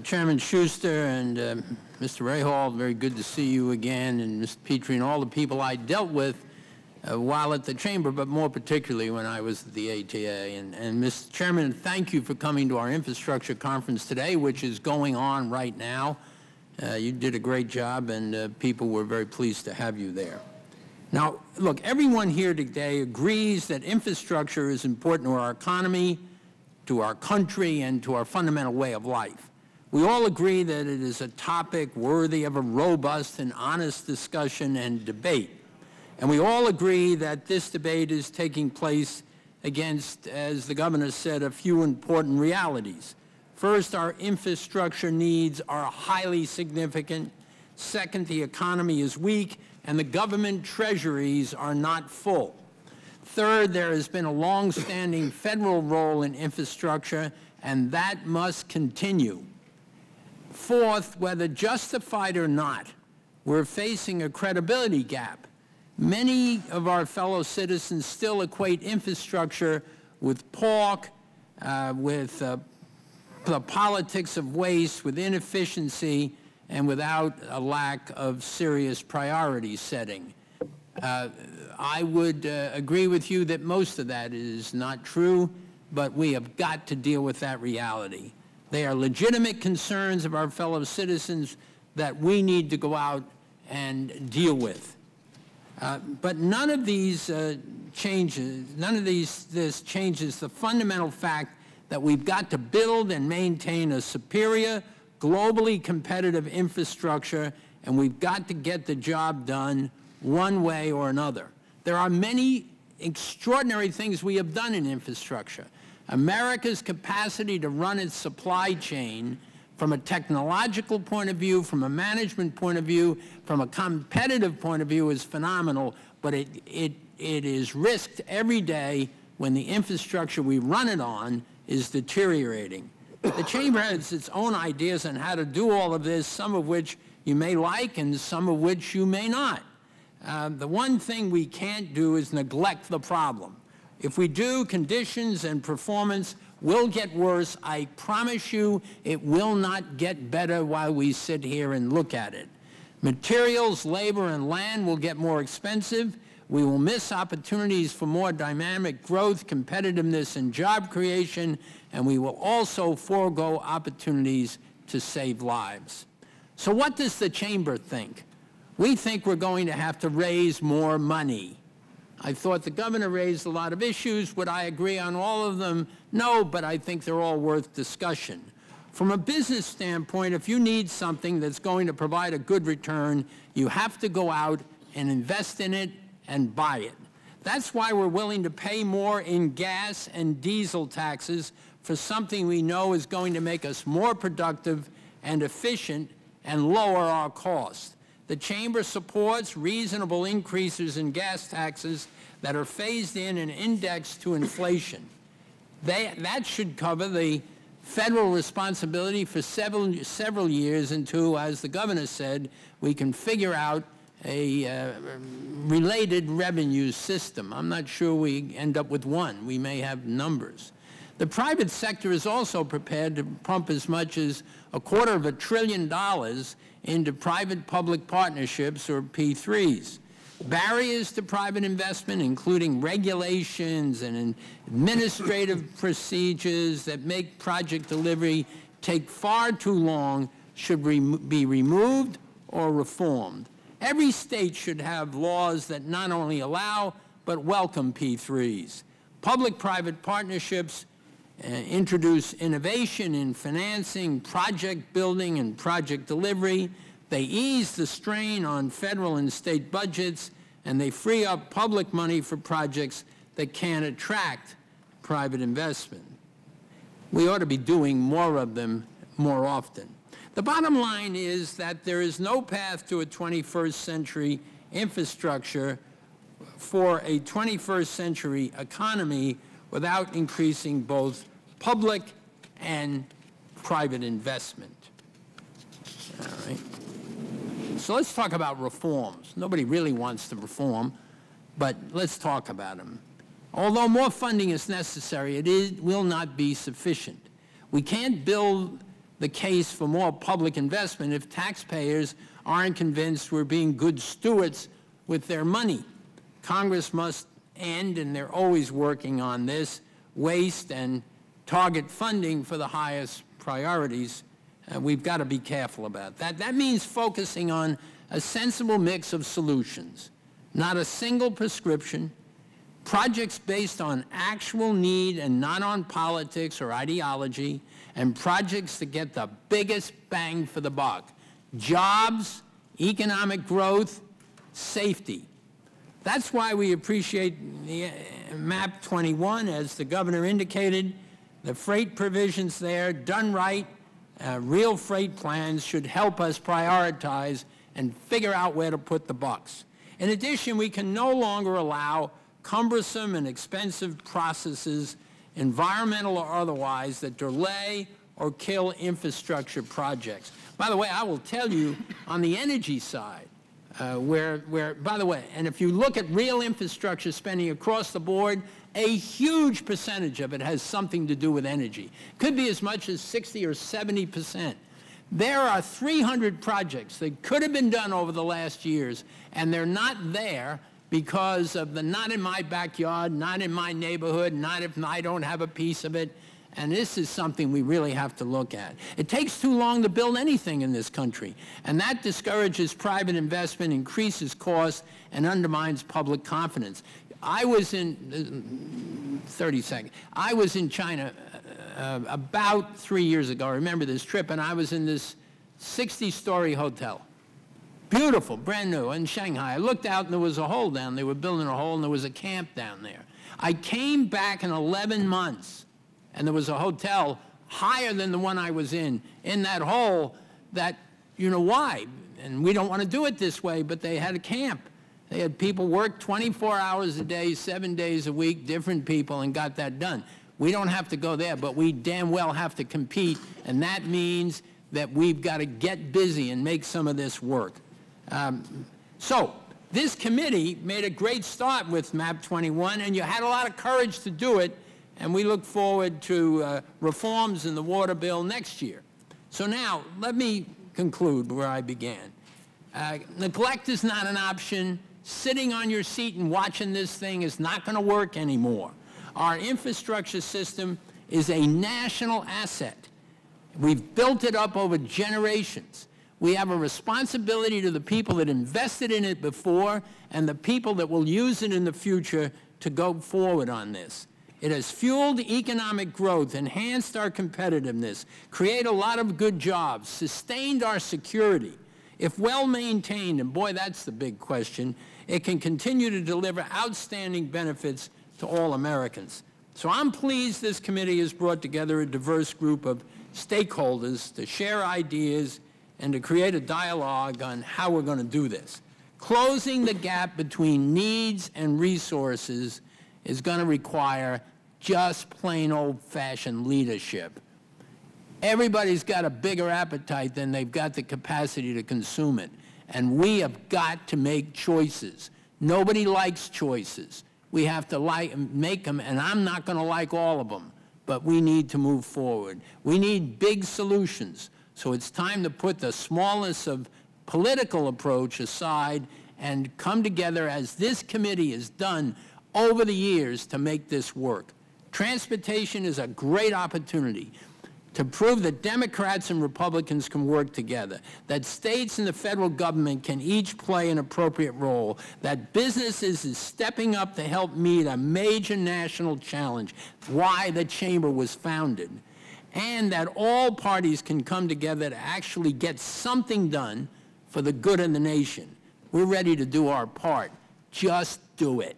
Chairman Schuster and Mr. Rahal, very good to see you again, and Mr. Petrie and all the people I dealt with while at the Chamber, but more particularly when I was at the ATA. And Mr. Chairman, thank you for coming to our infrastructure conference today, which is going on right now. You did a great job, and people were very pleased to have you there. Now, look, everyone here today agrees that infrastructure is important to our economy, to our country, and to our fundamental way of life. We all agree that it is a topic worthy of a robust and honest discussion and debate. And we all agree that this debate is taking place against, as the governor said, a few important realities. First, our infrastructure needs are highly significant. Second, the economy is weak and the government treasuries are not full. Third, there has been a long-standing federal role in infrastructure, and that must continue. Fourth, whether justified or not, we're facing a credibility gap. Many of our fellow citizens still equate infrastructure with pork, with the politics of waste, with inefficiency, and without a lack of serious priority setting. I would agree with you that most of that is not true, but we have got to deal with that reality. They are legitimate concerns of our fellow citizens that we need to go out and deal with. But none of these changes the fundamental fact that we've got to build and maintain a superior, globally competitive infrastructure, and we've got to get the job done one way or another. There are many extraordinary things we have done in infrastructure. America's capacity to run its supply chain from a technological point of view, from a management point of view, from a competitive point of view is phenomenal, but it is risked every day when the infrastructure we run it on is deteriorating. The Chamber has its own ideas on how to do all of this, some of which you may like and some of which you may not. The one thing we can't do is neglect the problem. If we do, conditions and performance will get worse. I promise you it will not get better while we sit here and look at it. Materials, labor, and land will get more expensive. We will miss opportunities for more dynamic growth, competitiveness, and job creation, and we will also forego opportunities to save lives. So what does the Chamber think? We think we're going to have to raise more money. I thought the governor raised a lot of issues. Would I agree on all of them? No, but I think they're all worth discussion. From a business standpoint, if you need something that's going to provide a good return, you have to go out and invest in it and buy it. That's why we're willing to pay more in gas and diesel taxes for something we know is going to make us more productive and efficient and lower our costs. The Chamber supports reasonable increases in gas taxes that are phased in and indexed to inflation. That should cover the federal responsibility for several years until, as the governor said, we can figure out a related revenue system. I'm not sure we end up with one. We may have numbers. The private sector is also prepared to pump as much as $250 billion into private-public partnerships, or P3s. Barriers to private investment, including regulations and administrative procedures that make project delivery take far too long, should be removed or reformed. Every state should have laws that not only allow but welcome P3s. Public-private partnerships introduce innovation in financing, project building, and project delivery. They ease the strain on federal and state budgets, and they free up public money for projects that can attract private investment. We ought to be doing more of them more often. The bottom line is that there is no path to a 21st century infrastructure for a 21st century economy without increasing both public and private investment. All right. So let's talk about reforms. Nobody really wants to reform, but let's talk about them. Although more funding is necessary, it will not be sufficient. We can't build the case for more public investment if taxpayers aren't convinced we're being good stewards with their money. Congress must end, and they're always working on this, waste and target funding for the highest priorities. We've got to be careful about that. That means focusing on a sensible mix of solutions, not a single prescription, projects based on actual need and not on politics or ideology, and projects that get the biggest bang for the buck. Jobs, economic growth, safety. That's why we appreciate the MAP 21, as the governor indicated. The freight provisions there, done right, real freight plans should help us prioritize and figure out where to put the bucks. In addition, we can no longer allow cumbersome and expensive processes, environmental or otherwise, that delay or kill infrastructure projects. By the way, I will tell you, on the energy side, by the way, and if you look at real infrastructure spending across the board, a huge percentage of it has something to do with energy. Could be as much as 60 or 70%. There are 300 projects that could have been done over the last years, and they're not there because of the not in my backyard, not in my neighborhood, not if I don't have a piece of it. And this is something we really have to look at. It takes too long to build anything in this country, and that discourages private investment, increases costs, and undermines public confidence. I was in, 30 seconds, I was in China about 3 years ago. I remember this trip, and I was in this 60-story hotel. Beautiful, brand new, in Shanghai. I looked out, and there was a hole down. They were building a hole, and there was a camp down there. I came back in 11 months, and there was a hotel higher than the one I was in that hole that, you know why? And we don't want to do it this way, but they had a camp. They had people work 24 hours a day, 7 days a week, different people, and got that done. We don't have to go there, but we damn well have to compete, and that means that we've got to get busy and make some of this work. So this committee made a great start with MAP 21, and you had a lot of courage to do it, and we look forward to reforms in the water bill next year. So now, let me conclude where I began. Neglect is not an option. Sitting on your seat and watching this thing is not going to work anymore. Our infrastructure system is a national asset. We've built it up over generations. We have a responsibility to the people that invested in it before and the people that will use it in the future to go forward on this. It has fueled economic growth, enhanced our competitiveness, created a lot of good jobs, sustained our security. If well maintained, and boy, that's the big question, it can continue to deliver outstanding benefits to all Americans. So I'm pleased this committee has brought together a diverse group of stakeholders to share ideas and to create a dialogue on how we're going to do this. Closing the gap between needs and resources is going to require just plain old-fashioned leadership. Everybody's got a bigger appetite than they've got the capacity to consume it. And we have got to make choices. Nobody likes choices. We have to make them, and I'm not going to like all of them, but we need to move forward. We need big solutions. So it's time to put the smallness of political approach aside and come together, as this committee has done over the years, to make this work. Transportation is a great opportunity to prove that Democrats and Republicans can work together, that states and the federal government can each play an appropriate role, that businesses is stepping up to help meet a major national challenge, why the chamber was founded, and that all parties can come together to actually get something done for the good of the nation. We're ready to do our part. Just do it.